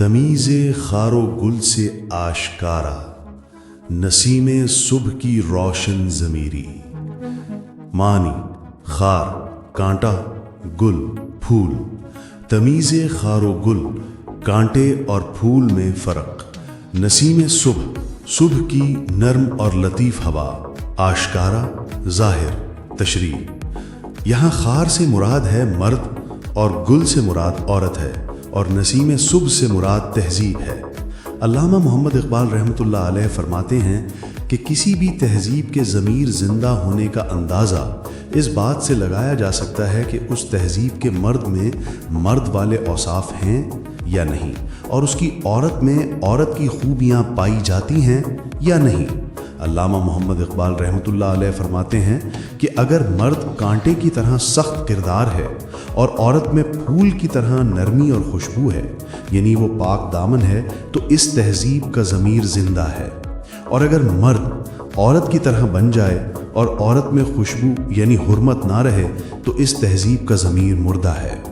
तमीज़ खारो गुल से आशकारा, नसीम सुबह की रोशन ज़मीरी। मानी खार कांटा, गुल फूल। तमीज़ खारो गुल कांटे और फूल में फ़र्क। नसीम सुबह सुबह की नर्म और लतीफ़ हवा। आशकारा ज़ाहिर तशरीह। यहाँ खार से मुराद है मर्द और गुल से मुराद औरत है और नसीम सुबह से मुराद तहज़ीब है। अल्लामा मोहम्मद इकबाल रहमतुल्लाह अलैह फरमाते हैं कि किसी भी तहज़ीब के ज़मीर ज़िंदा होने का अंदाज़ा इस बात से लगाया जा सकता है कि उस तहज़ीब के मर्द में मर्द वाले औसाफ हैं या नहीं, और उसकी औरत में औरत की खूबियाँ पाई जाती हैं या नहीं। अल्लामा मोहम्मद इकबाल रहमतुल्लाह अलैह फरमाते हैं कि अगर मर्द कांटे की तरह सख्त किरदार है और औरत में फूल की तरह नरमी और खुशबू है, यानी वो पाक दामन है, तो इस तहज़ीब का ज़मीर ज़िंदा है। और अगर मर्द औरत की तरह बन जाए और औरत में खुशबू यानी हुर्मत ना रहे, तो इस तहज़ीब का ज़मीर मुर्दा है।